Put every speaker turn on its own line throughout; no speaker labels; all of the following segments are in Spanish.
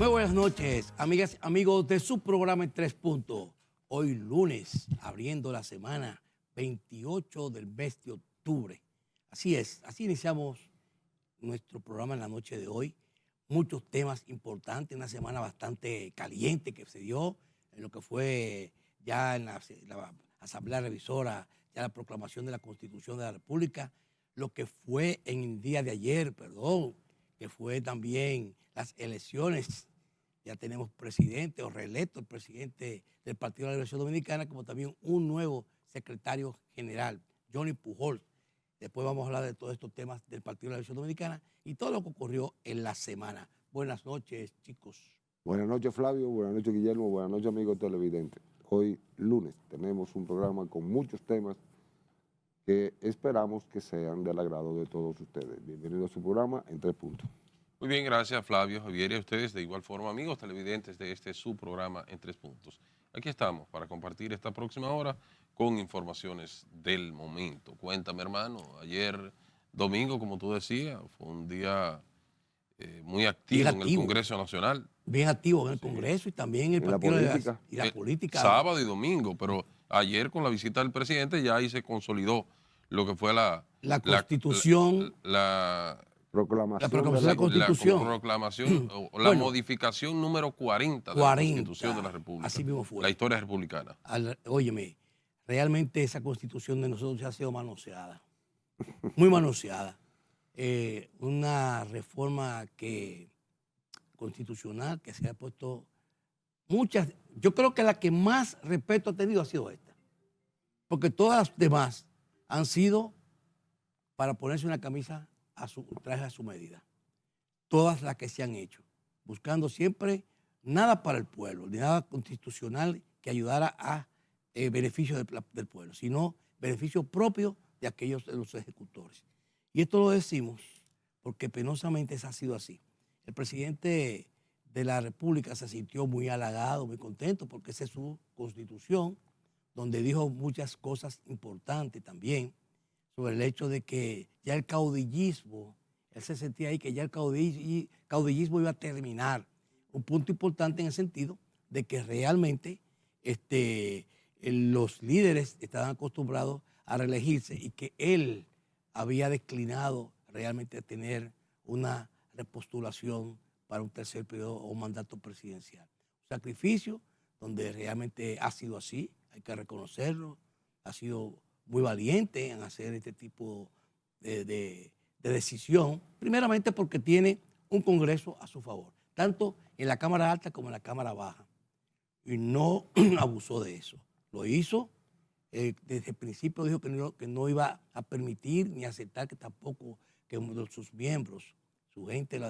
Muy buenas noches, amigas, amigos de su programa en 3 Puntos. Hoy lunes, abriendo la semana 28 del mes de octubre. Así es, así iniciamos nuestro programa en la noche de hoy. Muchos temas importantes, una semana bastante caliente que se dio en lo que fue ya en la Asamblea Revisora, ya la proclamación de la Constitución de la República, lo que fue en el día de ayer, que fue también las elecciones. Ya tenemos presidente o reelecto el presidente del Partido de la Liberación Dominicana, como también un nuevo secretario general, Johnny Pujols. Después vamos a hablar de todos estos temas del Partido de la Liberación Dominicana y todo lo que ocurrió en la semana. Buenas noches, chicos.
Buenas noches, Flavio. Buenas noches, Guillermo. Buenas noches, amigos televidentes. Hoy, lunes, tenemos un programa con muchos temas que esperamos que sean del agrado de todos ustedes. Bienvenidos a su programa en 3 Puntos.
Muy bien, gracias Flavio, Javier y a ustedes de igual forma, amigos televidentes de este su programa en 3 Puntos. Aquí estamos para compartir esta próxima hora con informaciones del momento. Cuéntame, hermano, ayer domingo, como tú decías, fue un día muy activo en el Congreso Nacional.
Bien activo en el Congreso y también en el Partido
y
la política.
Sábado y domingo, pero ayer con la visita del presidente ya ahí se consolidó lo que fue la
Constitución.
La
proclamación de la Constitución.
La proclamación o la modificación número 40 de la Constitución de la República.
Así mismo fue.
La historia republicana.
Óyeme, realmente esa Constitución de nosotros ya ha sido manoseada. Muy manoseada. Una reforma constitucional que se ha puesto muchas. Yo creo que la que más respeto ha tenido ha sido esta. Porque todas las demás han sido para ponerse una camisa traje a su medida. Todas las que se han hecho, buscando siempre nada para el pueblo, ni nada constitucional que ayudara a beneficio del pueblo, sino beneficio propio de aquellos de los ejecutores. Y esto lo decimos porque penosamente ha sido así. El presidente de la República se sintió muy halagado, muy contento, porque esa es su constitución, donde dijo muchas cosas importantes también, sobre el hecho de que ya el caudillismo, él se sentía ahí que ya el caudillismo iba a terminar. Un punto importante en el sentido de que realmente los líderes estaban acostumbrados a reelegirse y que él había declinado realmente a tener una repostulación para un tercer periodo o un mandato presidencial. Un sacrificio donde realmente ha sido así, hay que reconocerlo, ha sido muy valiente en hacer este tipo de decisión, primeramente porque tiene un Congreso a su favor, tanto en la Cámara Alta como en la Cámara Baja, y no abusó de eso. Lo hizo, desde el principio dijo que no iba a permitir ni aceptar que tampoco que sus miembros, su gente,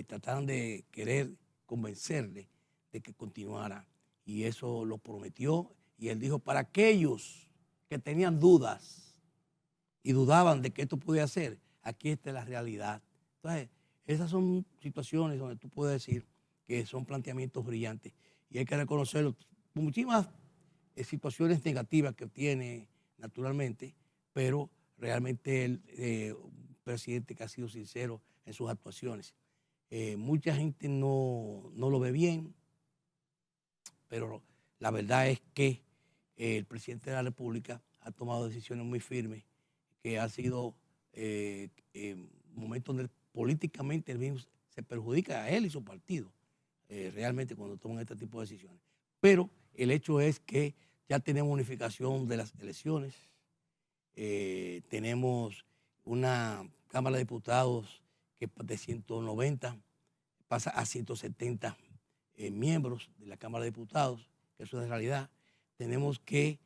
trataran de querer convencerle de que continuara, y eso lo prometió, y él dijo, para aquellos que tenían dudas y dudaban de que esto podía ser, aquí está la realidad. Entonces, esas son situaciones donde tú puedes decir que son planteamientos brillantes y hay que reconocerlo. Muchísimas situaciones negativas que tiene naturalmente, pero realmente un presidente que ha sido sincero en sus actuaciones. Mucha gente no lo ve bien, pero la verdad es que el presidente de la República ha tomado decisiones muy firmes que han sido momentos donde políticamente él mismo se perjudica a él y su partido, realmente cuando toman este tipo de decisiones. Pero el hecho es que ya tenemos unificación de las elecciones, tenemos una Cámara de Diputados que de 190 pasa a 170 miembros de la Cámara de Diputados, que eso es realidad. Tenemos que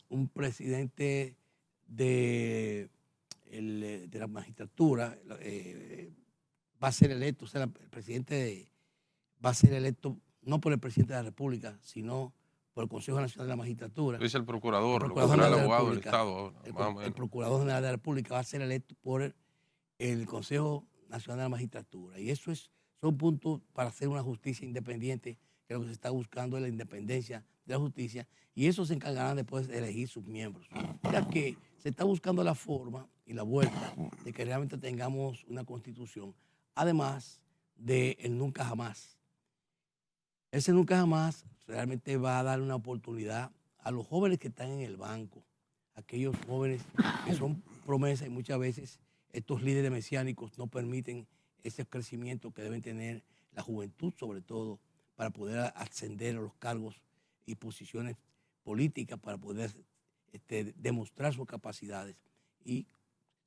un presidente de la magistratura va a ser electo, o sea, el presidente va a ser electo no por el presidente de la República, sino por el Consejo Nacional de la Magistratura.
Es el procurador,
el general
el abogado del Estado.
El Procurador General de la República va a ser electo por el Consejo Nacional de la Magistratura. Y eso son puntos para hacer una justicia independiente, que lo que se está buscando es la independencia de la justicia, y eso se encargarán después de elegir sus miembros. O sea que se está buscando la forma y la vuelta de que realmente tengamos una constitución. Además de el nunca jamás. Ese nunca jamás realmente va a dar una oportunidad a los jóvenes que están en el banco, aquellos jóvenes que son promesas y muchas veces estos líderes mesiánicos no permiten ese crecimiento que deben tener la juventud, sobre todo, para poder ascender a los cargos y posiciones políticas, para poder demostrar sus capacidades. Y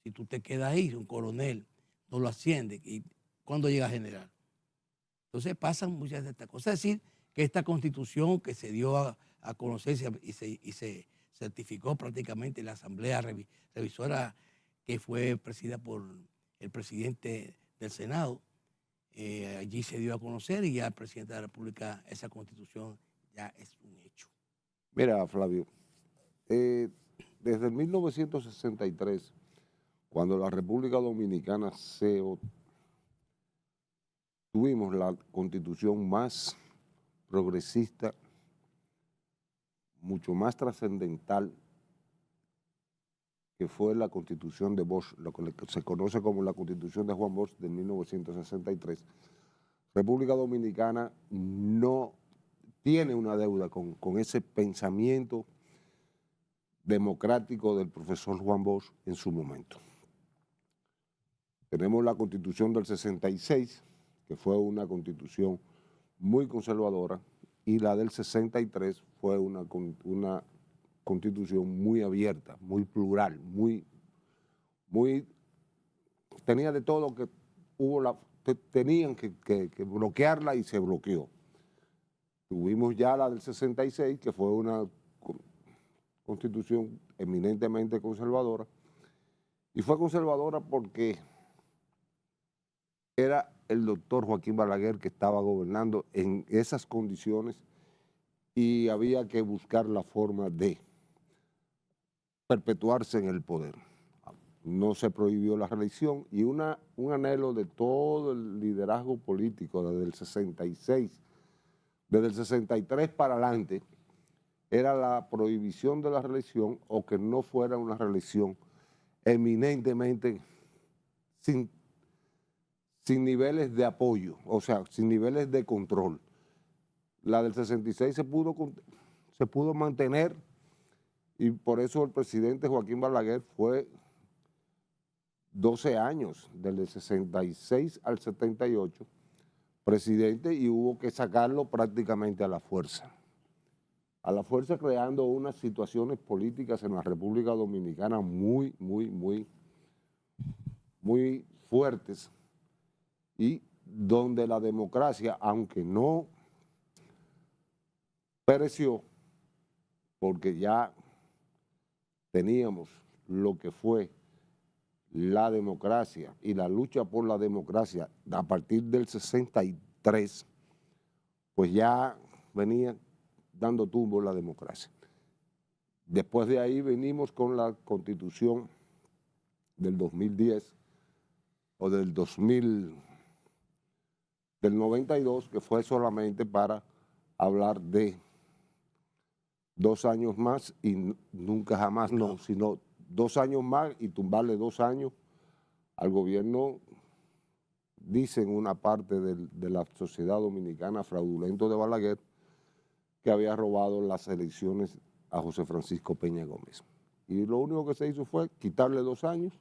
si tú te quedas ahí, un coronel, no lo asciende, ¿y cuándo llega a general? Entonces pasan muchas de estas cosas. Es decir, que esta constitución que se dio a conocer y se certificó prácticamente en la Asamblea Revisora, que fue presidida por el presidente del Senado, allí se dio a conocer y ya el presidente de la República, esa constitución ya es un hecho.
Mira, Flavio, desde 1963, cuando la República Dominicana tuvimos la constitución más progresista, mucho más trascendental, que fue la Constitución de Bosch, lo que se conoce como la Constitución de Juan Bosch de 1963. República Dominicana no tiene una deuda con ese pensamiento democrático del profesor Juan Bosch en su momento. Tenemos la Constitución del 66, que fue una constitución muy conservadora, y la del 63 fue una constitución muy abierta, muy plural, tenía de todo, que tenían que bloquearla y se bloqueó. Tuvimos ya la del 66, que fue una constitución eminentemente conservadora, y fue conservadora porque era el doctor Joaquín Balaguer que estaba gobernando en esas condiciones y había que buscar la forma de perpetuarse en el poder. No se prohibió la reelección y un anhelo de todo el liderazgo político desde el 66, desde el 63 para adelante, era la prohibición de la reelección o que no fuera una reelección eminentemente sin niveles de apoyo, o sea, sin niveles de control. La del 66 se pudo mantener y por eso el presidente Joaquín Balaguer fue 12 años, desde el 66 al 78, presidente, y hubo que sacarlo prácticamente a la fuerza creando unas situaciones políticas en la República Dominicana muy fuertes, y donde la democracia, aunque no pereció, porque ya teníamos lo que fue la democracia y la lucha por la democracia a partir del 63, pues ya venía dando tumbo la democracia. Después de ahí venimos con la Constitución del 2010 o del 92, que fue solamente para hablar de 2 años más y nunca jamás no, sino 2 años más y tumbarle 2 años al gobierno, dicen una parte de la sociedad dominicana, fraudulento de Balaguer, que había robado las elecciones a José Francisco Peña Gómez. Y lo único que se hizo fue quitarle 2 años,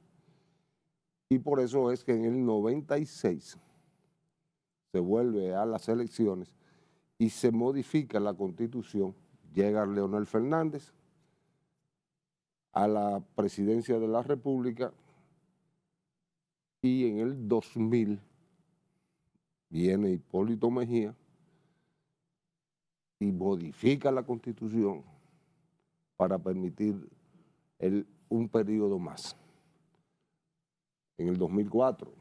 y por eso es que en el 96 se vuelve a las elecciones y se modifica la Constitución. Llega Leonel Fernández a la presidencia de la República y en el 2000 viene Hipólito Mejía y modifica la Constitución para permitir un periodo más. En el 2004,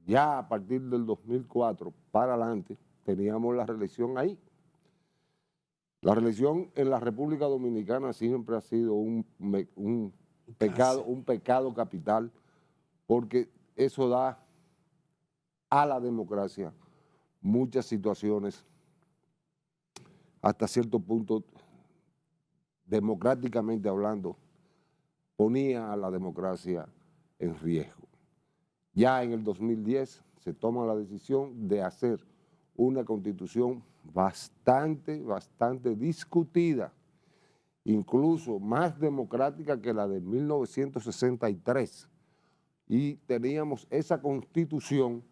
ya a partir del 2004 para adelante, teníamos la reelección ahí. La reelección en la República Dominicana siempre ha sido un pecado capital, porque eso da a la democracia muchas situaciones, hasta cierto punto, democráticamente hablando, ponía a la democracia en riesgo. Ya en el 2010 se toma la decisión de hacer una constitución bastante discutida, incluso más democrática que la de 1963. Y teníamos esa constitución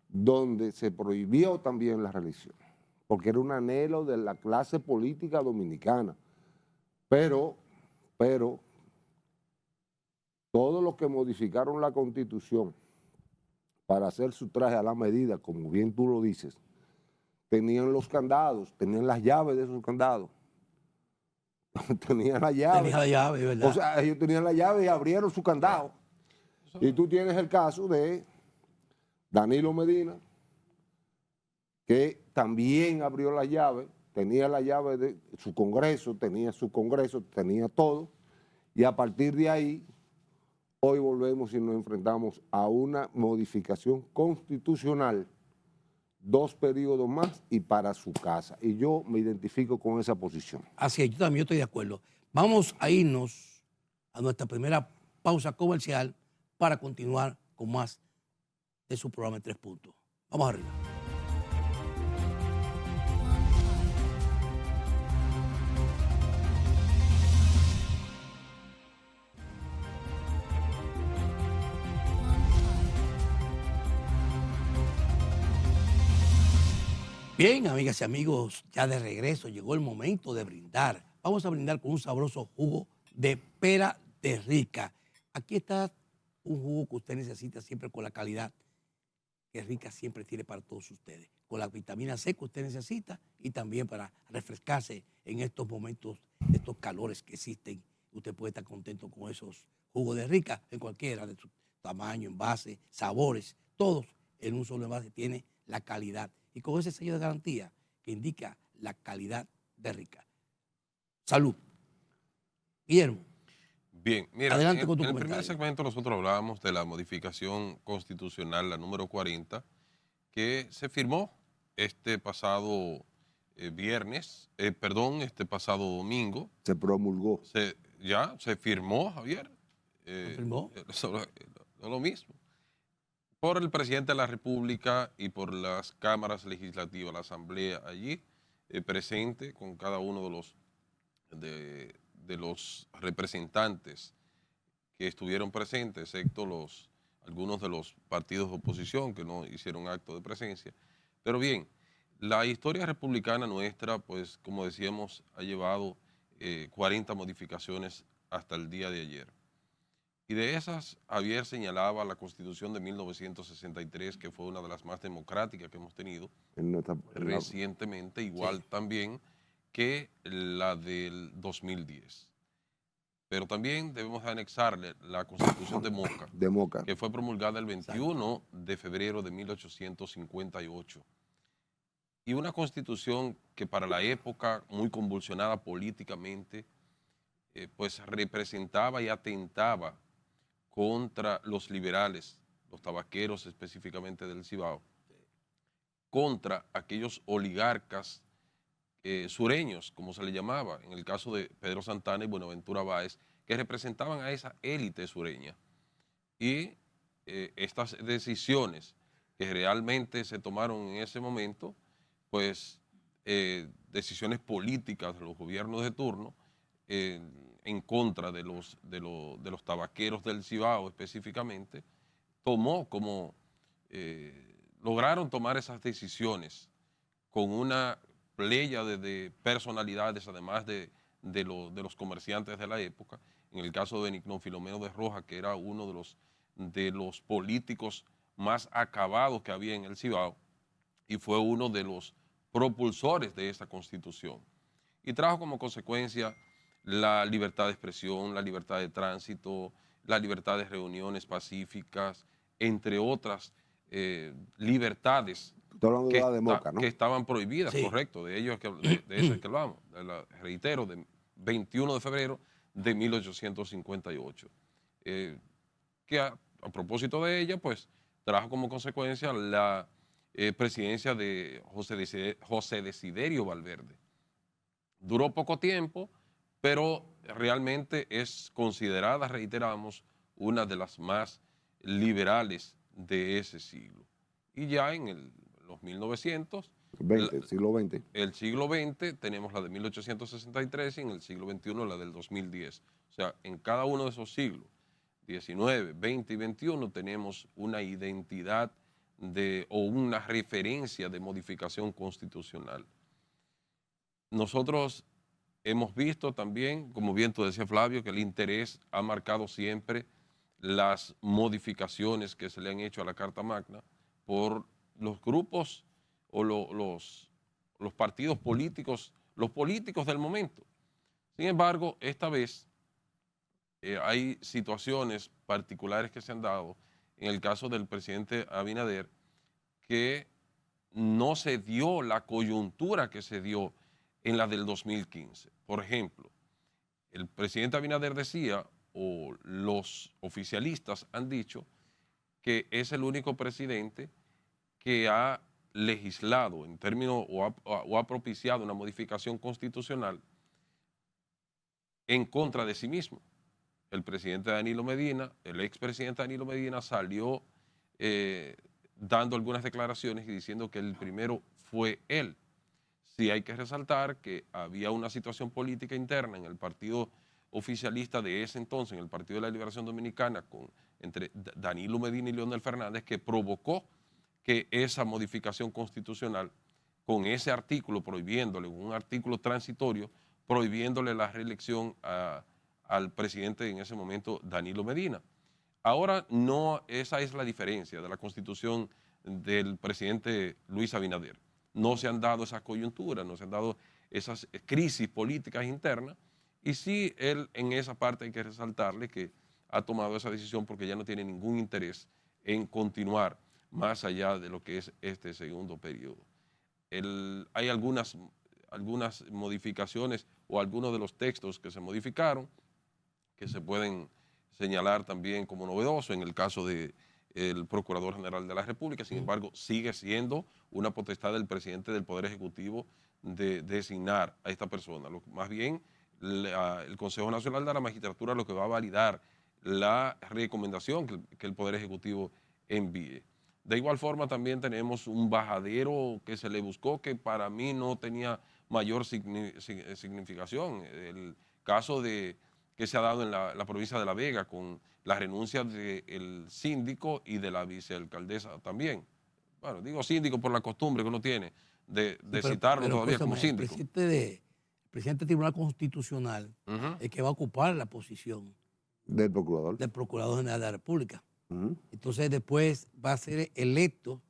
donde se prohibió también la religión, porque era un anhelo de la clase política dominicana. Pero todos los que modificaron la Constitución para hacer su traje a la medida, como bien tú lo dices, tenían los candados, tenían las llaves de esos candados. Tenían la llave.
Tenía la llave, ¿verdad?
O sea, ellos tenían la llave y abrieron su candado. Y tú tienes el caso de Danilo Medina, que también abrió la llave, tenía la llave de su Congreso, tenía todo, y a partir de ahí, hoy volvemos y nos enfrentamos a una modificación constitucional, 2 periodos más y para su casa. Y yo me identifico con esa posición.
Así es, yo también estoy de acuerdo. Vamos a irnos a nuestra primera pausa comercial para continuar con más de su programa en 3 puntos. Vamos arriba. Bien, amigas y amigos, ya de regreso llegó el momento de brindar. Vamos a brindar con un sabroso jugo de pera de Rica. Aquí está un jugo que usted necesita siempre con la calidad que Rica siempre tiene para todos ustedes. Con la vitamina C que usted necesita y también para refrescarse en estos momentos, de estos calores que existen. Usted puede estar contento con esos jugos de Rica en cualquiera de su tamaño, envase, sabores, todos en un solo envase tiene la calidad. Y con ese sello de garantía que indica la calidad de Rica. Salud. Guillermo.
Bien, mira,
Adelante con tu
en el
comentario.
primer segmento nosotros hablábamos de la modificación constitucional, la número 40, que se firmó este pasado este pasado domingo.
Se promulgó.
Ya se firmó, Javier.
¿Se firmó?
Lo mismo. Por el presidente de la República y por las cámaras legislativas, la Asamblea allí presente con cada uno de los representantes que estuvieron presentes, excepto algunos de los partidos de oposición que no hicieron acto de presencia. Pero bien, la historia republicana nuestra, pues como decíamos, ha llevado 40 modificaciones hasta el día de ayer. Y de esas, Javier señalaba la Constitución de 1963, que fue una de las más democráticas que hemos tenido recientemente, igual también que la del 2010. Pero también debemos anexarle la Constitución de Moca, que fue promulgada el 21 de febrero de 1858. Y una Constitución que para la época, muy convulsionada políticamente, pues representaba y atentaba contra los liberales, los tabaqueros específicamente del Cibao, contra aquellos oligarcas sureños, como se le llamaba, en el caso de Pedro Santana y Buenaventura Báez, que representaban a esa élite sureña. Y estas decisiones que realmente se tomaron en ese momento, pues decisiones políticas de los gobiernos de turno, en contra de los tabaqueros del Cibao específicamente, lograron tomar esas decisiones con una playa de personalidades, además de los comerciantes de la época. En el caso de Nignón Filomeno de Rojas, que era uno de los políticos más acabados que había en el Cibao, y fue uno de los propulsores de esa Constitución. Y trajo como consecuencia la libertad de expresión, la libertad de tránsito, la libertad de reuniones pacíficas, entre otras libertades que estaban prohibidas, sí. Correcto, de eso es que hablamos, reitero, del 21 de febrero de 1858, que a propósito de ella, pues trajo como consecuencia la presidencia de José Desiderio Valverde. Duró poco tiempo, pero realmente es considerada, reiteramos, una de las más liberales de ese siglo. Y ya en los 1900,
20, siglo XX.
el siglo XX tenemos la de 1863 y en el siglo XXI la del 2010. O sea, en cada uno de esos siglos, 19, 20 y 21, tenemos una identidad o una referencia de modificación constitucional. Nosotros hemos visto también, como bien tú decías, Flavio, que el interés ha marcado siempre las modificaciones que se le han hecho a la Carta Magna por los grupos o los partidos políticos, los políticos del momento. Sin embargo, esta vez hay situaciones particulares que se han dado en el caso del presidente Abinader que no se dio la coyuntura que se dio en la del 2015. Por ejemplo, el presidente Abinader decía, o los oficialistas han dicho, que es el único presidente que ha legislado en términos o ha propiciado una modificación constitucional en contra de sí mismo. El presidente Danilo Medina, el expresidente Danilo Medina salió dando algunas declaraciones y diciendo que el primero fue él. Sí hay que resaltar que había una situación política interna en el partido oficialista de ese entonces, en el Partido de la Liberación Dominicana, entre Danilo Medina y Leonel Fernández, que provocó que esa modificación constitucional, con ese artículo prohibiéndole, un artículo transitorio, prohibiéndole la reelección al presidente en ese momento, Danilo Medina. Ahora no, esa es la diferencia de la constitución del presidente Luis Abinader. No se han dado esas coyunturas, no se han dado esas crisis políticas internas, y sí, él en esa parte hay que resaltarle que ha tomado esa decisión porque ya no tiene ningún interés en continuar más allá de lo que es este segundo periodo. Hay algunas modificaciones o algunos de los textos que se modificaron que se pueden señalar también como novedoso en el caso del Procurador General de la República. Sin embargo, sigue siendo una potestad del presidente del Poder Ejecutivo de designar a esta persona. Más bien, el Consejo Nacional de la Magistratura lo que va a validar la recomendación que el Poder Ejecutivo envíe. De igual forma, también tenemos un bajadero que se le buscó que para mí no tenía mayor significación. El caso que se ha dado en la provincia de La Vega con la renuncia del síndico y de la vicealcaldesa también. Bueno, digo síndico por la costumbre que uno tiene de citarlo todavía como síndico.
El presidente del Tribunal Constitucional es que va a ocupar la posición
Del procurador.
del Procurador General de la República.
Ujú.
Entonces después va a ser electo,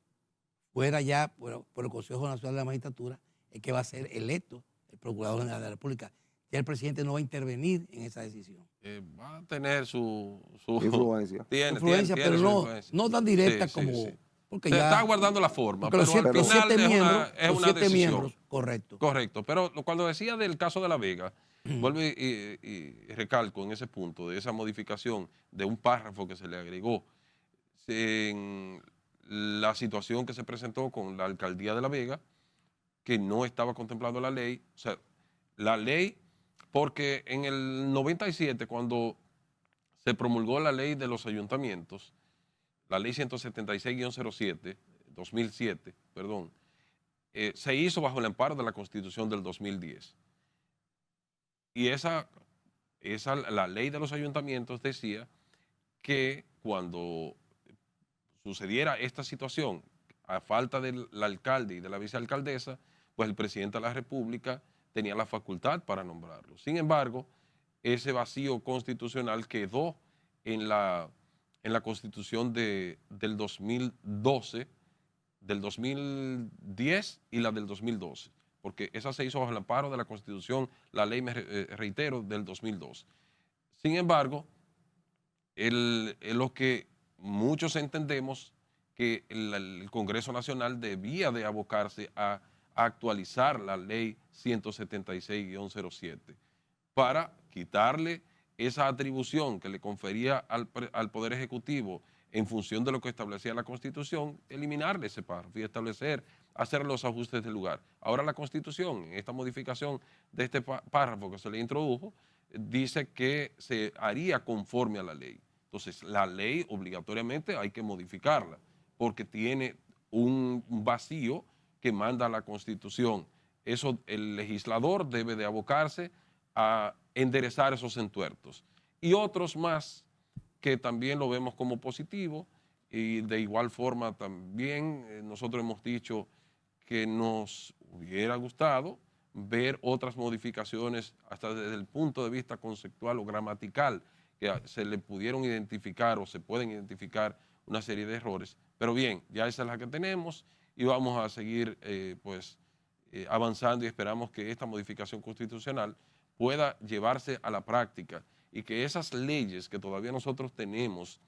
fuera ya por el Consejo Nacional de la Magistratura, es que va a ser electo el Procurador General de la República. Ya el presidente no va a intervenir en esa decisión.
Va a tener su
Influencia.
Influencia,
tiene
pero
su
no,
influencia.
no tan directa
Sí,
como...
sí, sí.
Porque
Está guardando la forma,
porque
pero al final es una decisión.
miembros, correcto.
Correcto, pero cuando decía del caso de La Vega, vuelvo y recalco en ese punto de esa modificación de un párrafo que se le agregó en la situación que se presentó con la alcaldía de La Vega, que no estaba contemplando la ley. O sea, la ley, porque en el 97, cuando se promulgó la ley de los ayuntamientos, la ley 176-07, 2007, perdón, se hizo bajo el amparo de la Constitución del 2010. Y la ley de los ayuntamientos decía que cuando sucediera esta situación, a falta del alcalde y de la vicealcaldesa, pues el presidente de la República tenía la facultad para nombrarlo. Sin embargo, ese vacío constitucional quedó en la Constitución del 2012, del 2010 y la del 2012, porque esa se hizo bajo el amparo de la Constitución, la ley, reitero, del 2002. Sin embargo, lo que muchos entendemos que el Congreso Nacional debía de abocarse a actualizar la ley 176-07 para quitarle esa atribución que le confería al Poder Ejecutivo en función de lo que establecía la Constitución, eliminarle ese párrafo y hacer los ajustes del lugar. Ahora la Constitución, en esta modificación de este párrafo que se le introdujo, dice que se haría conforme a la ley. Entonces, la ley obligatoriamente hay que modificarla porque tiene un vacío que manda la Constitución. Eso el legislador debe de abocarse a enderezar esos entuertos. Y otros más que también lo vemos como positivo, y de igual forma también nosotros hemos dicho que nos hubiera gustado ver otras modificaciones hasta desde el punto de vista conceptual o gramatical, que se le pudieron identificar o se pueden identificar una serie de errores. Pero bien, ya esa es la que tenemos y vamos a seguir avanzando, y esperamos que esta modificación constitucional pueda llevarse a la práctica y que esas leyes que todavía nosotros tenemos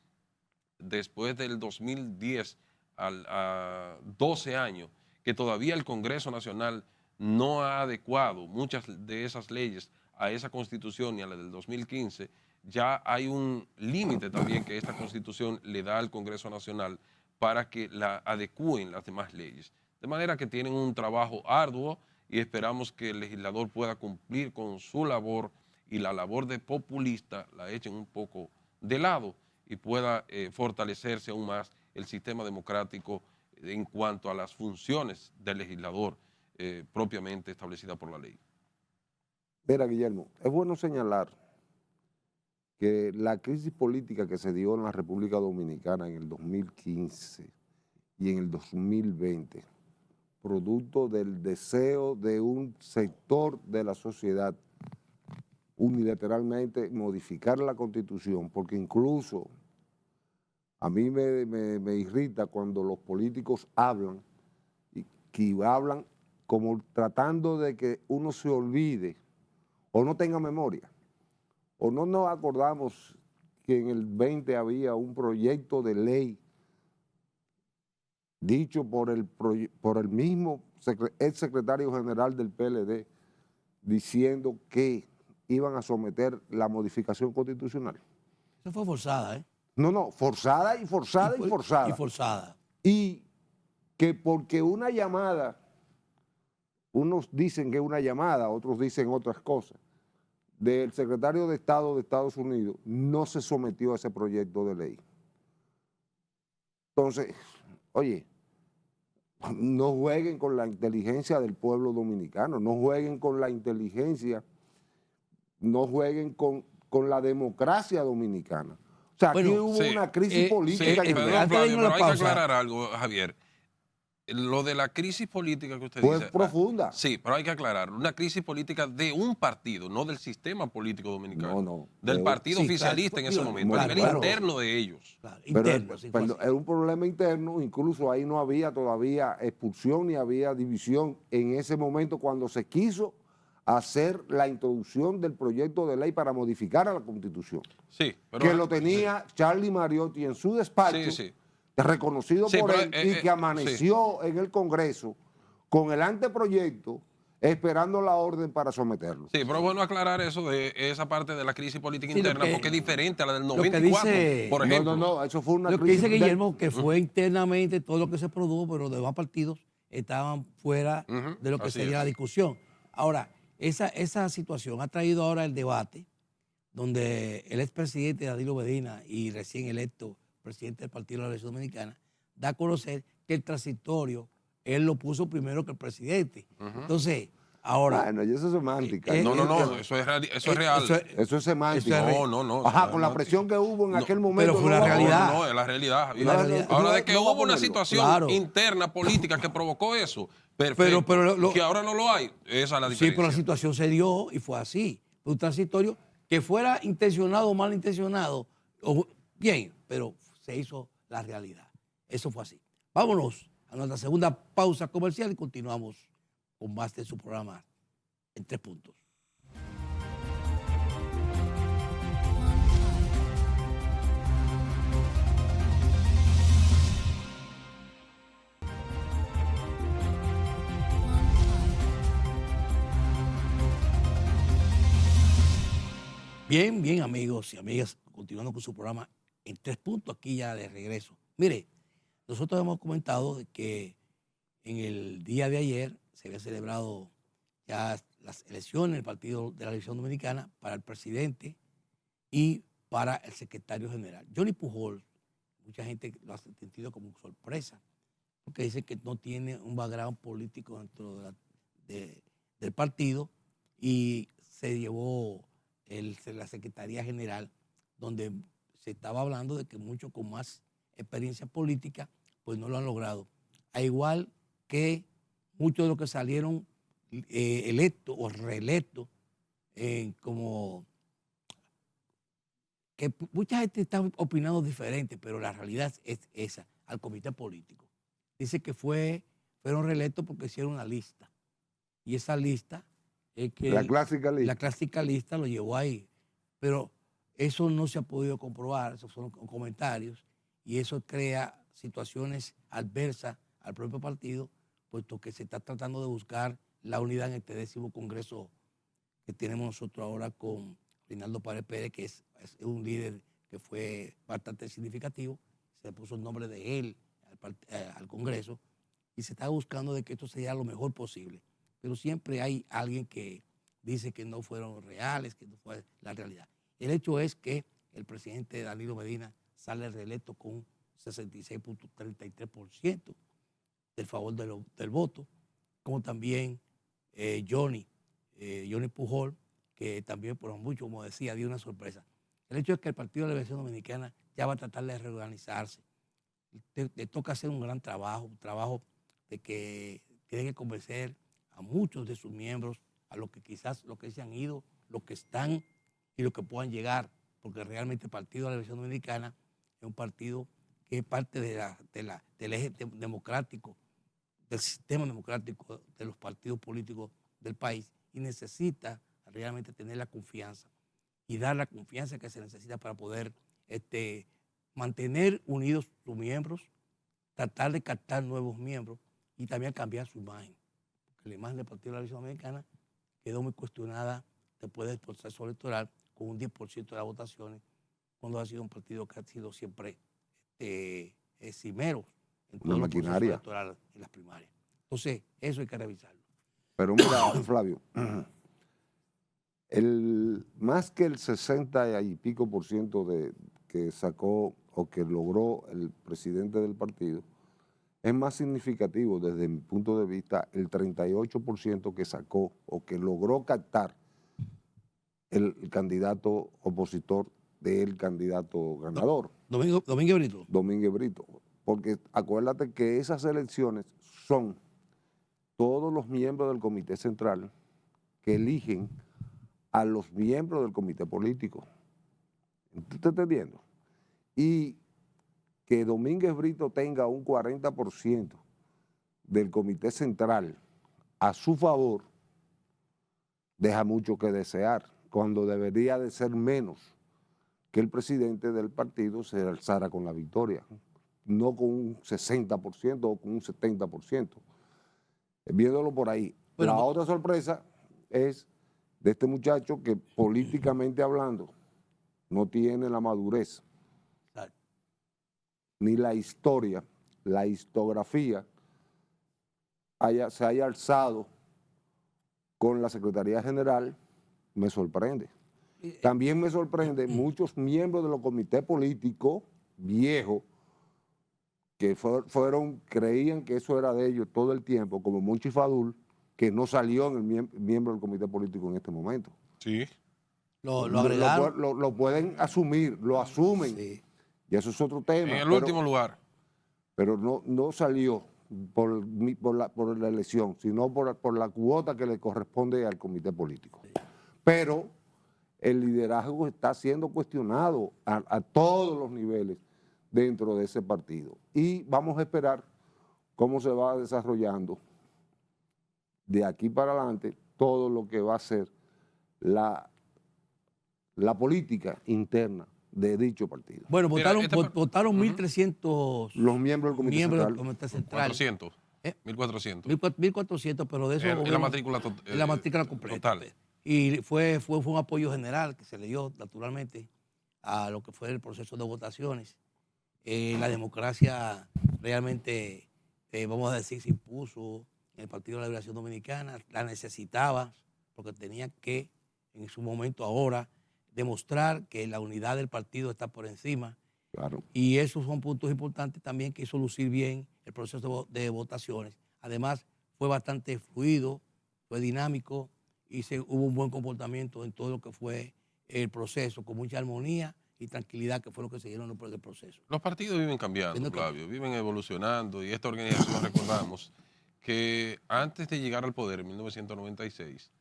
después del 2010 a 12 años, que todavía el Congreso Nacional no ha adecuado muchas de esas leyes a esa Constitución y a la del 2015, ya hay un límite también que esta Constitución le da al Congreso Nacional para que la adecúen las demás leyes. De manera que tienen un trabajo arduo y esperamos que el legislador pueda cumplir con su labor y la labor de populista la echen un poco de lado y pueda fortalecerse aún más el sistema democrático en cuanto a las funciones del legislador propiamente establecidas por la ley.
Mira, Guillermo, es bueno señalar que la crisis política que se dio en la República Dominicana en el 2015 y en el 2020, producto del deseo de un sector de la sociedad unilateralmente modificar la Constitución, porque incluso a mí me irrita cuando los políticos hablan, y que hablan como tratando de que uno se olvide o no tenga memoria, o no nos acordamos que en el 20 había un proyecto de ley dicho por el mismo ex secretario general del PLD, diciendo que iban a someter la modificación constitucional.
Eso fue forzada, ¿eh?
No, forzada y forzada y forzada.
Y forzada.
Y que porque una llamada, unos dicen que es una llamada, otros dicen otras cosas, del secretario de Estado de Estados Unidos, no se sometió a ese proyecto de ley. Entonces, oye, no jueguen con la inteligencia del pueblo dominicano, no jueguen con la inteligencia, no jueguen con la democracia dominicana. O sea, aquí hubo una crisis política.
Perdón, Flavio, pero hay que aclarar algo, Javier. Lo de la crisis política que usted dice.
Fue profunda.
Sí, pero hay que aclarar. Una crisis política de un partido, no del sistema político dominicano.
No.
Del partido oficialista en ese momento, a nivel interno de ellos.
Claro, interno,
pero era un problema interno, incluso ahí no había todavía expulsión ni había división en ese momento cuando se quiso hacer la introducción del proyecto de ley para modificar a la Constitución.
Sí, pero
que lo tenía Charlie Mariotti en su despacho, reconocido por él, y que amaneció en el Congreso con el anteproyecto esperando la orden para someterlo.
Sí, pero es bueno aclarar eso de esa parte de la crisis política interna, porque es diferente a la del 94, por ejemplo.
No, eso fue una
crisis. Lo que dice Guillermo, que fue internamente todo lo que se produjo, pero los demás partidos estaban fuera de lo que sería la discusión. Ahora, esa situación ha traído ahora el debate donde el expresidente Danilo Medina y recién electo presidente del Partido de la Revolución Dominicana da a conocer que el transitorio él lo puso primero que el presidente. Entonces, ahora...
Bueno, y eso es semántica.
No, eso es real.
Eso es semántica.
No.
Ajá, con la presión que hubo en aquel momento.
Pero fue la realidad.
No, es la realidad. Ahora, de que hubo una situación interna política que provocó eso, perfecto. Pero que ahora no lo hay, esa es la diferencia.
Sí, pero la situación se dio y fue así. Fue un transitorio que fuera intencionado o mal intencionado, bien, pero se hizo la realidad. Eso fue así. Vámonos a nuestra segunda pausa comercial y continuamos con más de su programa en 3 puntos. Bien, amigos y amigas, continuando con su programa en 3 puntos, aquí ya de regreso. Mire, nosotros hemos comentado de que en el día de ayer se había celebrado ya las elecciones del Partido de la Revolución Dominicana para el presidente y para el secretario general. Johnny Pujol, mucha gente lo ha sentido como sorpresa, porque dice que no tiene un background político dentro del partido, y se llevó la Secretaría General, donde se estaba hablando de que muchos con más experiencia política pues no lo han logrado. A igual que muchos de los que salieron electos o reelectos, como que mucha gente está opinando diferente, pero la realidad es esa, al comité político. Dice que fueron reelectos porque hicieron una lista, y esa lista es que
La clásica lista.
la clásica lista lo llevó ahí, pero eso no se ha podido comprobar, esos son comentarios, y eso crea situaciones adversas al propio partido, puesto que se está tratando de buscar la unidad en este 10º Congreso que tenemos nosotros ahora con Reinaldo Paredes Pérez, que es un líder que fue bastante significativo. Se puso el nombre de él al Congreso, y se está buscando de que esto sea lo mejor posible. Pero siempre hay alguien que dice que no fueron reales, que no fue la realidad. El hecho es que el presidente Danilo Medina sale reelecto con un 66.33% del favor del voto, como también Johnny Pujol, que también por mucho, como decía, dio una sorpresa. El hecho es que el Partido de la Liberación Dominicana ya va a tratar de reorganizarse. Le toca hacer un gran trabajo, un trabajo de que tiene que convencer a muchos de sus miembros, a los que quizás los que se han ido, los que están y los que puedan llegar, porque realmente el Partido de la Liberación Dominicana es un partido que es parte del eje democrático, del sistema democrático de los partidos políticos del país, y necesita realmente tener la confianza y dar la confianza que se necesita para poder mantener unidos sus miembros, tratar de captar nuevos miembros y también cambiar su imagen. Porque la imagen del Partido de la Liberación Dominicana quedó muy cuestionada después del proceso electoral, con un 10% de las votaciones, cuando ha sido un partido que ha sido siempre cimero en todos los procesos electorales, en las primarias. Entonces, eso hay que revisarlo.
Pero mira, Flavio, más que el 60 y pico por ciento que sacó o que logró el presidente del partido, es más significativo desde mi punto de vista el 38% que sacó o que logró captar el candidato opositor del candidato ganador.
Domínguez Brito.
Domínguez Brito. Porque acuérdate que esas elecciones son todos los miembros del Comité Central que eligen a los miembros del comité político. ¿Tú estás entendiendo? Y que Domínguez Brito tenga un 40% del Comité Central a su favor, deja mucho que desear, cuando debería de ser menos, que el presidente del partido se alzara con la victoria, no con un 60% o con un 70%. Viéndolo por ahí.
Bueno,
la otra sorpresa es de este muchacho que políticamente hablando no tiene la madurez, ni la historia, la historiografía se haya alzado con la Secretaría General, me sorprende. También me sorprende muchos miembros de los comités políticos viejos que creían que eso era de ellos todo el tiempo, como Monchi Fadul, que no salió en el miembro del comité político en este momento.
Sí.
Lo agregaron.
Lo pueden asumir, lo asumen. Sí. Y eso es otro tema.
En el último lugar.
Pero no salió por la elección, sino por la cuota que le corresponde al comité político. Sí. Pero el liderazgo está siendo cuestionado a todos los niveles dentro de ese partido. Y vamos a esperar cómo se va desarrollando de aquí para adelante todo lo que va a ser la política interna de dicho partido.
Bueno, votaron 1.300
los miembros del Comité Central.
400. 1.400.
1.400, pero de eso...
la matrícula
la matrícula completa.
Total.
Y fue un apoyo general que se le dio, naturalmente, a lo que fue el proceso de votaciones. La democracia realmente, vamos a decir, se impuso en el Partido de la Liberación Dominicana, la necesitaba, porque tenía que, en su momento ahora, demostrar que la unidad del partido está por encima
Claro.
Y esos son puntos importantes también que hizo lucir bien el proceso de votaciones. Además, fue bastante fluido, fue dinámico y hubo un buen comportamiento en todo lo que fue el proceso, con mucha armonía y tranquilidad, que fue lo que se dieron por el proceso.
Los partidos viven cambiando,
Viendo que-
Flavio, viven evolucionando y esta organización recordamos que antes de llegar al poder en 1996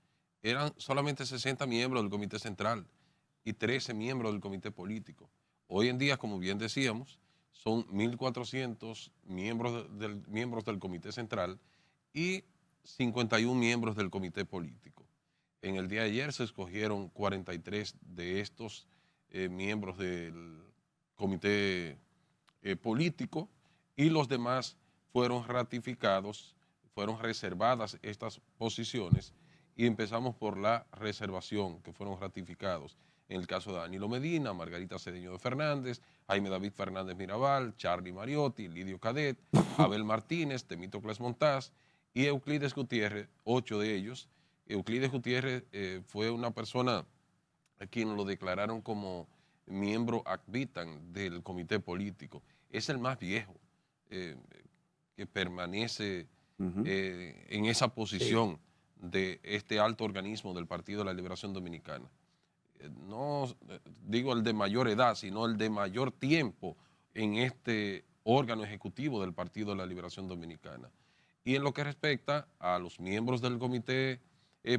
eran solamente 60 miembros del Comité Central y 13 miembros del Comité Político. Hoy en día, como bien decíamos, son 1.400 miembros del Comité Central y 51 miembros del Comité Político. En el día de ayer se escogieron 43 de estos miembros del Comité Político y los demás fueron ratificados, fueron reservadas estas posiciones y empezamos por la reservación, que fueron ratificados. En el caso de Danilo Medina, Margarita Cedeño de Fernández, Jaime David Fernández Mirabal, Charlie Mariotti, Lidio Cadet, Abel Martínez, Temístocles Montaz y Euclides Gutiérrez, 8 de ellos. Euclides Gutiérrez fue una persona a quien lo declararon como miembro ad vitam del comité político. Es el más viejo que permanece en esa posición de este alto organismo del Partido de la Liberación Dominicana. No digo el de mayor edad, sino el de mayor tiempo en este órgano ejecutivo del Partido de la Liberación Dominicana. Y en lo que respecta a los miembros del comité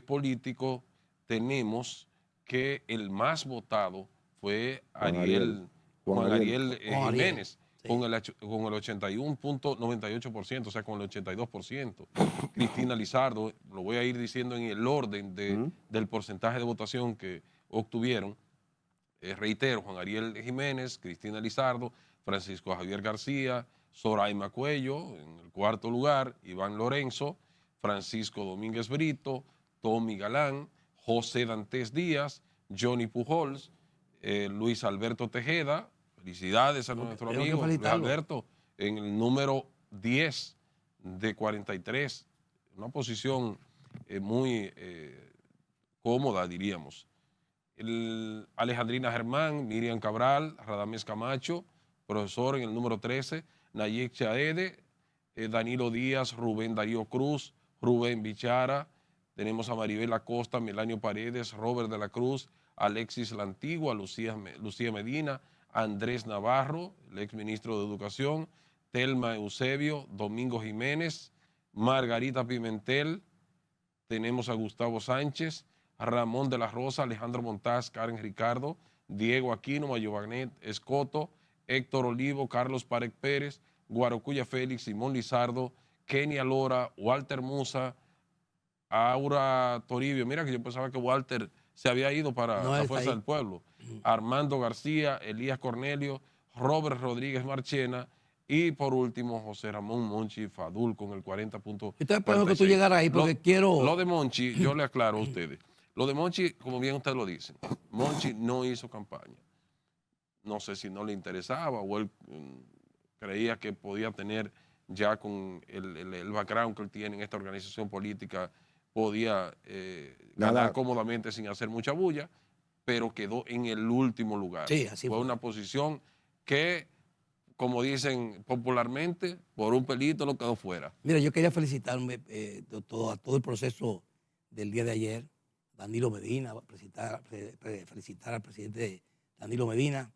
político, tenemos que el más votado fue Juan Ariel Jiménez,
sí.
con el 81.98%, o sea, con el 82%. Cristina Lizardo, lo voy a ir diciendo en el orden del porcentaje de votación que obtuvieron. Reitero, Juan Ariel Jiménez, Cristina Lizardo, Francisco Javier García, Zoraima Cuello, en el cuarto lugar, Iván Lorenzo, Francisco Domínguez Brito, Tommy Galán, José Dantes Díaz, Johnny Pujols, Luis Alberto Tejeda. Felicidades a nuestro amigo Luis Alberto en el número 10 de 43, una posición muy cómoda, diríamos. Alejandrina Germán, Miriam Cabral, Radamés Camacho, profesor en el número 13, Nayib Chaede, Danilo Díaz, Rubén Darío Cruz, Rubén Bichara, tenemos a Maribel Acosta, Melanio Paredes, Robert de la Cruz, Alexis La Antigua, Lucía Medina, Andrés Navarro, el exministro de Educación, Telma Eusebio, Domingo Jiménez, Margarita Pimentel, tenemos a Gustavo Sánchez, Ramón de la Rosa, Alejandro Montaz, Karen Ricardo, Diego Aquino, Mayobanet Escoto, Héctor Olivo, Carlos Parec Pérez, Guarocuya Félix, Simón Lizardo, Kenia Lora, Walter Musa, Aura Toribio. Mira que yo pensaba que Walter se había ido para la Fuerza del Pueblo. Armando García, Elías Cornelio, Robert Rodríguez Marchena y por último José Ramón Monchi Fadul con el 40.46.
Estoy esperando que tú llegaras ahí porque quiero...
Lo de Monchi, yo le aclaro a ustedes. Lo de Monchi, como bien ustedes lo dicen, Monchi no hizo campaña. No sé si no le interesaba o él creía que podía tener ya con el background que él tiene en esta organización política, podía ganar cómodamente sin hacer mucha bulla, pero quedó en el último lugar.
Sí, así
fue una posición que, como dicen popularmente, por un pelito lo quedó fuera.
Mira, yo quería felicitarme a todo el proceso del día de ayer. Danilo Medina, felicitar al presidente Danilo Medina.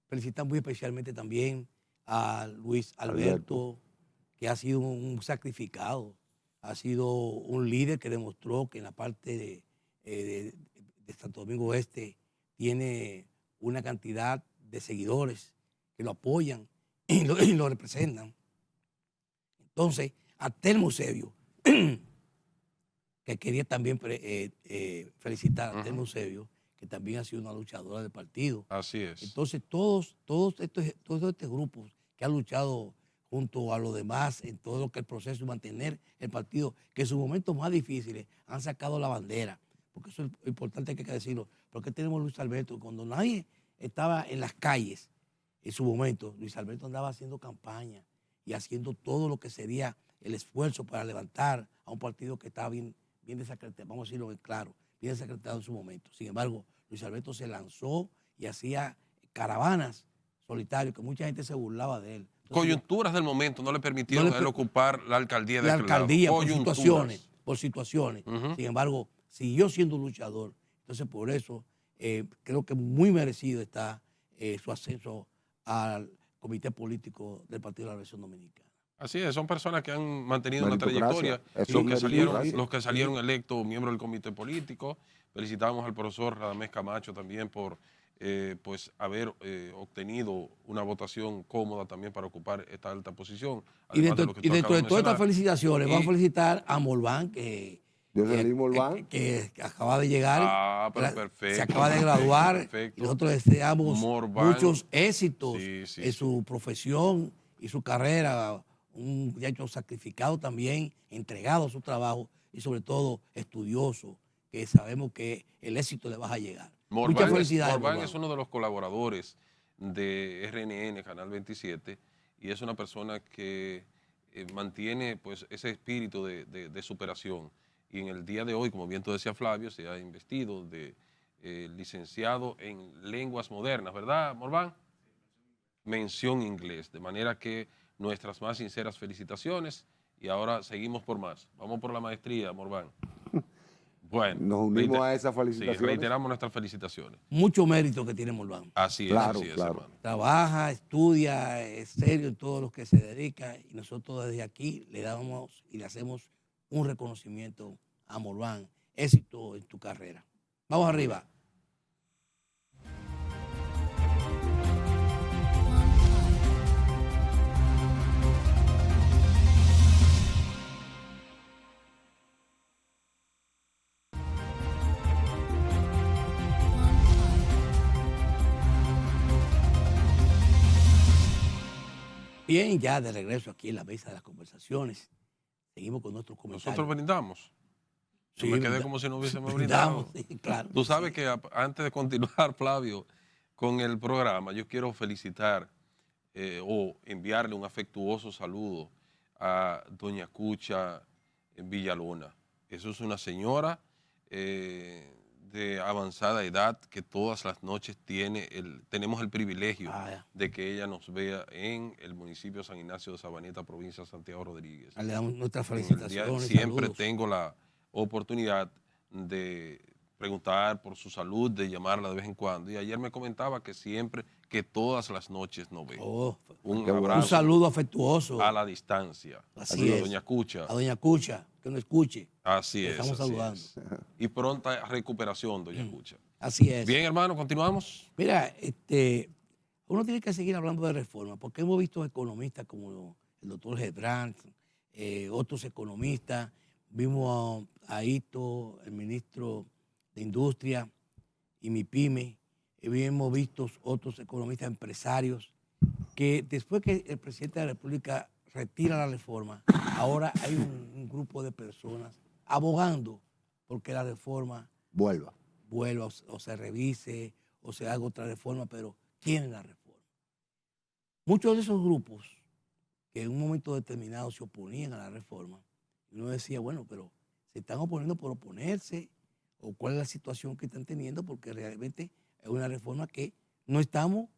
Felicitar muy especialmente también a Luis Alberto, que ha sido un sacrificado, ha sido un líder que demostró que en la parte de Santo Domingo Oeste tiene una cantidad de seguidores que lo apoyan y lo representan. Entonces, a Telma Eusebio, que quería también felicitar a Telma Eusebio, que también ha sido una luchadora del partido.
Así es.
Entonces, todos estos grupos que han luchado junto a los demás en todo lo que es el proceso de mantener el partido, que en sus momentos más difíciles han sacado la bandera, porque eso es importante, que hay que decirlo. Porque tenemos a Luis Alberto, cuando nadie estaba en las calles en su momento, Luis Alberto andaba haciendo campaña y haciendo todo lo que sería el esfuerzo para levantar a un partido que estaba bien desacreditado, vamos a decirlo claro, bien desacreditado en su momento. Sin embargo, Luis Alberto se lanzó y hacía caravanas solitarios, que mucha gente se burlaba de él. Entonces,
Coyunturas del momento no le permitieron a él ocupar la alcaldía de
la
aquel lado.
alcaldía
Coyunturas.
por situaciones.
Ujú.
Sin embargo, siguió siendo luchador. Entonces, por eso creo que muy merecido está su ascenso al comité político del Partido de la Revolución Dominicana.
Así es, son personas que han mantenido una
Meritocracia.
trayectoria.
Eso es
Los que salieron
Sí.
electos miembros del comité político. Felicitamos al profesor Radamés Camacho también por pues haber obtenido una votación cómoda también para ocupar esta alta posición.
Y
además
dentro,
lo que
y
tú
dentro de
acabas
todas estas
mencionar.
felicitaciones,
Y-
vamos a felicitar a Morván,
Jocelyn Morván.
que acaba de llegar.
Ah, pero perfecto.
Se acaba de graduar.
Perfecto.
Y nosotros deseamos
Morván.
muchos éxitos
Sí, sí,
en
sí.
su profesión y su carrera. Un muchacho sacrificado también, entregado a su trabajo y sobre todo estudioso, que sabemos que el éxito le va a llegar. Muchas felicidades.
Morván es uno de los colaboradores de RNN, Canal 27, y es una persona que mantiene pues, ese espíritu de superación. Y en el día de hoy, como bien tú decías, Flavio, se ha investido de licenciado en lenguas modernas, ¿verdad, Morván? Mención inglés, de manera que nuestras más sinceras felicitaciones y ahora seguimos por más. Vamos por la maestría, Morván. Bueno,
Nos unimos a esas
sí,
felicitaciones.
reiteramos nuestras felicitaciones.
Mucho mérito que tiene Morván.
Claro,
Así es,
claro.
hermano.
Trabaja, estudia, es serio en todo lo que se dedica y nosotros desde aquí le damos y le hacemos un reconocimiento a Morván. Éxito en tu carrera. Vamos arriba. Bien, ya de regreso aquí en la mesa de las conversaciones. Seguimos con nuestros comentarios.
Nosotros brindamos. Yo me quedé como si no hubiésemos brindado.
Sí, claro.
Tú sabes
Sí.
que antes de continuar, Flavio, con el programa, yo quiero felicitar o enviarle un afectuoso saludo a doña Cucha Villalona. Eso es una señora de avanzada edad que todas las noches tenemos el privilegio de que ella nos vea en el municipio de San Ignacio de Sabaneta, provincia de Santiago Rodríguez.
Le damos nuestras
En el
felicitaciones.
siempre
saludos.
tengo la oportunidad de preguntar por su salud, de llamarla de vez en cuando. Y ayer me comentaba que siempre, que todas las noches nos ve.
Oh,
Un
qué bueno.
abrazo
un saludo afectuoso
a la distancia.
Así es.
Doña Cucha.
a doña Cucha, que nos escuche.
Así
Le
es.
estamos
así
saludando.
es. Y pronta recuperación, doña Cucha.
Así es.
Bien, hermano, continuamos.
Mira, uno tiene que seguir hablando de reforma, porque hemos visto economistas como el doctor Gebrán, otros economistas, vimos a Ito, el ministro de Industria y MIPYME, hemos visto otros economistas empresarios, que después que el presidente de la República retira la reforma, ahora hay un grupo de personas abogando porque la reforma
Vuelva.
vuelva o se revise o se haga otra reforma, pero quieren la reforma. Muchos de esos grupos que en un momento determinado se oponían a la reforma, uno decía, bueno, pero se están oponiendo por oponerse o cuál es la situación que están teniendo, porque realmente es una reforma que no estamos,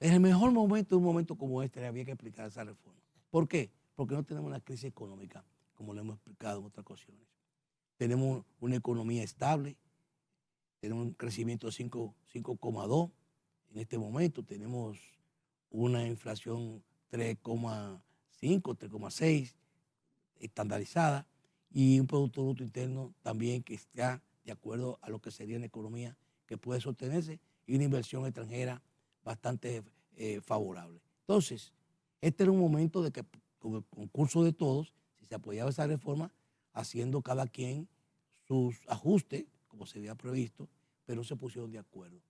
en el mejor momento, un momento como este, había que aplicar esa reforma. ¿Por qué? Porque no tenemos una crisis económica, como lo hemos explicado en otras ocasiones. Tenemos una economía estable, tenemos un crecimiento de 5,2 en este momento, tenemos una inflación 3,5, 3,6 estandarizada y un Producto Bruto Interno también que está de acuerdo a lo que sería una economía que puede sostenerse y una inversión extranjera bastante favorable. Entonces, este era un momento de que con el concurso de todos, si se apoyaba esa reforma, haciendo cada quien sus ajustes, como se había previsto, pero se pusieron de acuerdo.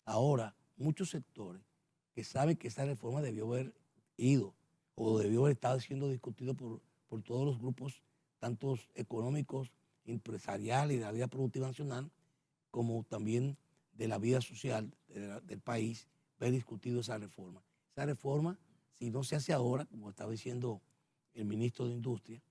Ahora, muchos sectores que saben que esa reforma debió haber ido o debió haber estado siendo discutido por todos los grupos, tanto económicos, empresariales y de la vida productiva nacional, como también de la vida social del país, ver discutido esa reforma. Esa reforma, si no se hace ahora, como estaba diciendo el ministro de Industria,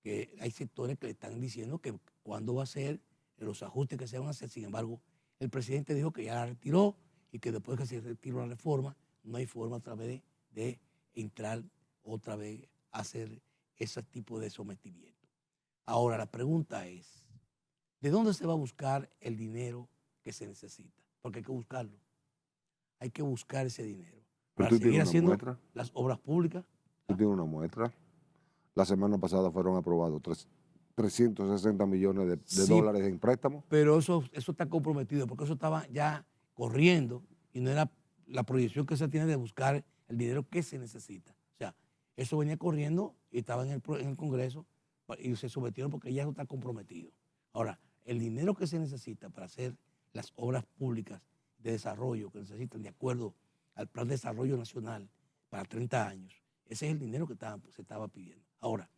que hay sectores que le están diciendo que cuándo va a ser los ajustes que se van a hacer. Sin embargo, el presidente dijo que ya la retiró y que después que se retire la reforma, no hay forma otra vez de entrar otra vez a hacer ese tipo de sometimiento. Ahora, la pregunta es, ¿de dónde se va a buscar el dinero que se necesita? Porque hay que buscarlo. Hay que buscar ese dinero para seguir haciendo las obras públicas.
Tú tienes una muestra. La semana pasada fueron aprobados 360 millones de dólares en préstamos.
Pero eso está comprometido, porque eso estaba ya corriendo y no era la proyección que se tiene de buscar el dinero que se necesita. O sea, eso venía corriendo y estaba en el Congreso y se sometieron porque ya eso está comprometido. Ahora, el dinero que se necesita para hacer las obras públicas de desarrollo que necesitan de acuerdo al Plan de Desarrollo Nacional para 30 años, ese es el dinero que se estaba pidiendo. Ahora,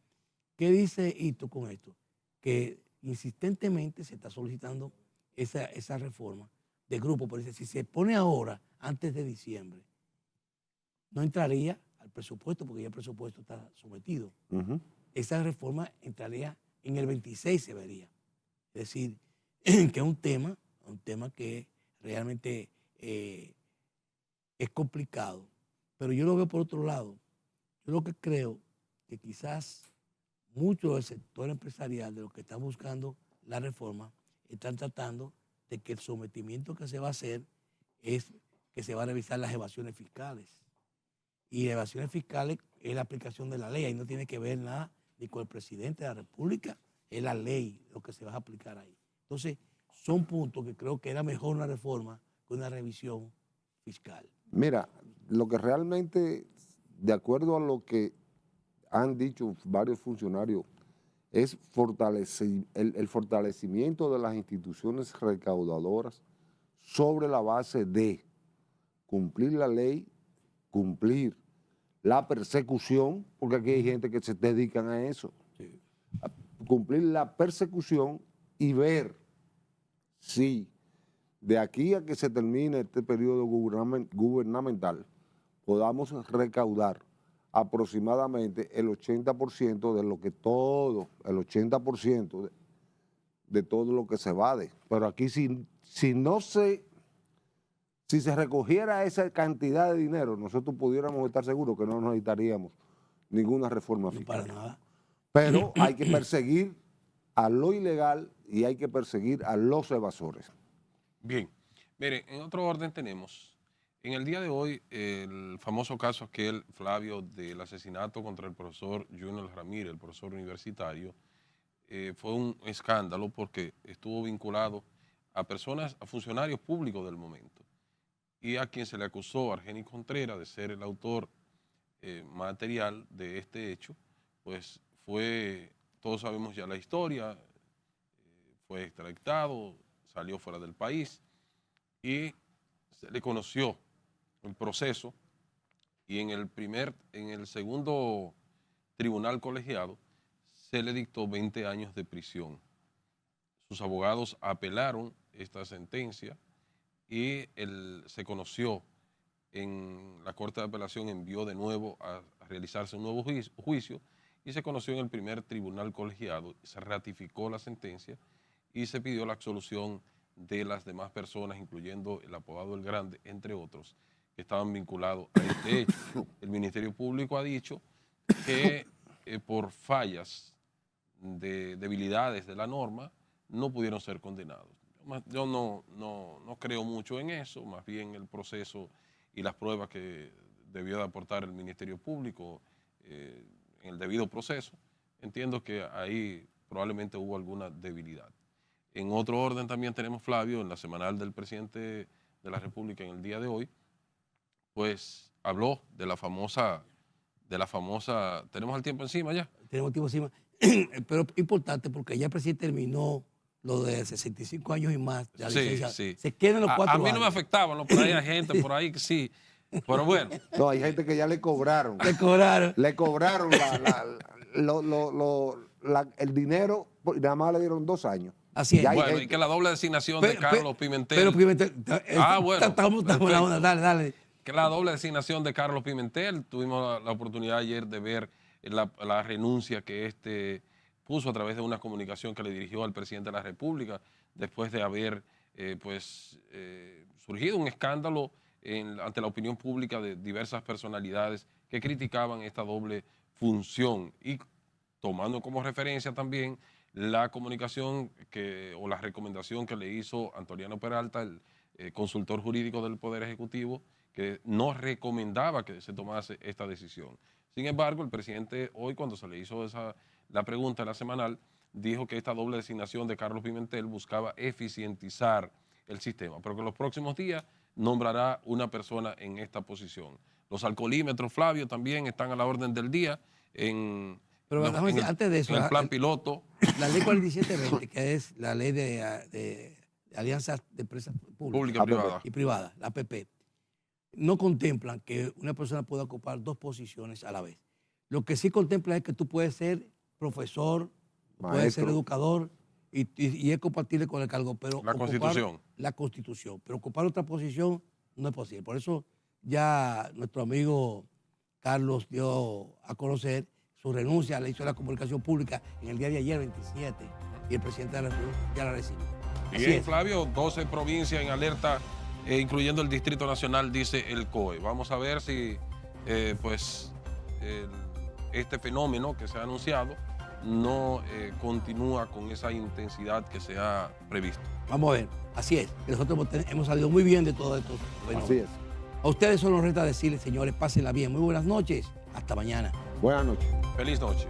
¿qué dice Ito con esto? Que insistentemente se está solicitando esa reforma de grupo, pero dice, si se pone ahora, antes de diciembre, no entraría al presupuesto, porque ya el presupuesto está sometido. Esa reforma entraría en el 26, se vería. Es decir, que es un tema que realmente es complicado. Pero yo lo veo por otro lado. Yo lo que creo que quizás muchos del sector empresarial, de los que están buscando la reforma, están tratando de que el sometimiento que se va a hacer es que se van a revisar las evasiones fiscales. Y evasiones fiscales es la aplicación de la ley, ahí no tiene que ver nada ni con el presidente de la República, es la ley lo que se va a aplicar ahí. Entonces, son puntos que creo que era mejor una reforma que una revisión fiscal.
Mira, lo que realmente, de acuerdo a lo que han dicho varios funcionarios, es el fortalecimiento de las instituciones recaudadoras sobre la base de cumplir la ley, cumplir la persecución, porque aquí hay gente que se dedican a eso, a cumplir la persecución y ver si de aquí a que se termine este periodo gubernamental podamos recaudar aproximadamente el 80% de lo que todo, el 80% de todo lo que se evade. Pero aquí si se recogiera esa cantidad de dinero, nosotros pudiéramos estar seguros que no necesitaríamos ninguna reforma fiscal.
Para nada.
Pero hay que perseguir a lo ilegal y hay que perseguir a los evasores.
Bien, mire, en otro orden tenemos, en el día de hoy, el famoso caso aquel, Flavio, del asesinato contra el profesor Junior Ramírez, el profesor universitario, fue un escándalo porque estuvo vinculado a personas, a funcionarios públicos del momento, y a quien se le acusó, Argenis Contreras, de ser el autor material de este hecho, pues fue, todos sabemos ya la historia, fue extraditado, salió fuera del país y se le conoció el proceso y en el segundo tribunal colegiado se le dictó 20 años de prisión. Sus abogados apelaron esta sentencia y se conoció en la Corte de Apelación, envió de nuevo a realizarse un nuevo juicio y se conoció en el primer tribunal colegiado, se ratificó la sentencia y se pidió la absolución de las demás personas, incluyendo el abogado El Grande, entre otros, que estaban vinculados a este hecho. El Ministerio Público ha dicho que por fallas de debilidades de la norma no pudieron ser condenados. Yo no creo mucho en eso, más bien el proceso y las pruebas que debió de aportar el Ministerio Público en el debido proceso, entiendo que ahí probablemente hubo alguna debilidad. En otro orden también tenemos, Flavio, en la semanal del presidente de la República en el día de hoy, pues habló de la famosa, ¿tenemos el tiempo encima ya?
Tenemos el tiempo encima, pero importante porque ya el presidente terminó lo de 65 años y más. De la licencia.
Sí.
Se quedan los 4 años.
A mí no me afectaban, ¿no? Por ahí hay gente por ahí que sí, pero bueno.
No, hay gente que ya le cobraron.
Le cobraron.
Le cobraron el dinero y nada más le dieron 2 años.
Así es.
Bueno, y que la doble designación de Carlos Pimentel.
Pero Pimentel.
Bueno.
Estamos en la onda, dale.
Que la doble designación de Carlos Pimentel. Tuvimos la oportunidad ayer de ver la renuncia que puso a través de una comunicación que le dirigió al presidente de la República después de haber surgido un escándalo ante la opinión pública de diversas personalidades que criticaban esta doble función y tomando como referencia también la comunicación o la recomendación que le hizo Antoliano Peralta, el consultor jurídico del Poder Ejecutivo, que no recomendaba que se tomase esta decisión. Sin embargo, el presidente hoy, cuando se le hizo la pregunta en la semanal, dijo que esta doble designación de Carlos Pimentel buscaba eficientizar el sistema, pero que en los próximos días nombrará una persona en esta posición. Los alcoholímetros, Flavio, también están a la orden del día
Pero antes de eso,
en el plan piloto.
La ley 4720, que es la ley de alianzas de empresas públicas y privadas, la APP, no contemplan que una persona pueda ocupar 2 posiciones a la vez. Lo que sí contempla es que tú puedes ser profesor, puedes ser educador y es compatible con el cargo, pero
la Constitución.
La Constitución, pero ocupar otra posición no es posible. Por eso ya nuestro amigo Carlos dio a conocer su renuncia, le hizo la comunicación pública en el día de ayer, 27, y el presidente de la República ya la recibió.
Bien, Flavio, 12 provincias en alerta, incluyendo el Distrito Nacional, dice el COE. Vamos a ver si este fenómeno que se ha anunciado no continúa con esa intensidad que se ha previsto.
Vamos a ver, así es. Nosotros hemos salido muy bien de todo esto. Bueno,
así es.
A ustedes solo nos resta decirles, señores, pásenla bien. Muy buenas noches. Hasta mañana.
Buenas noches.
Feliz noche.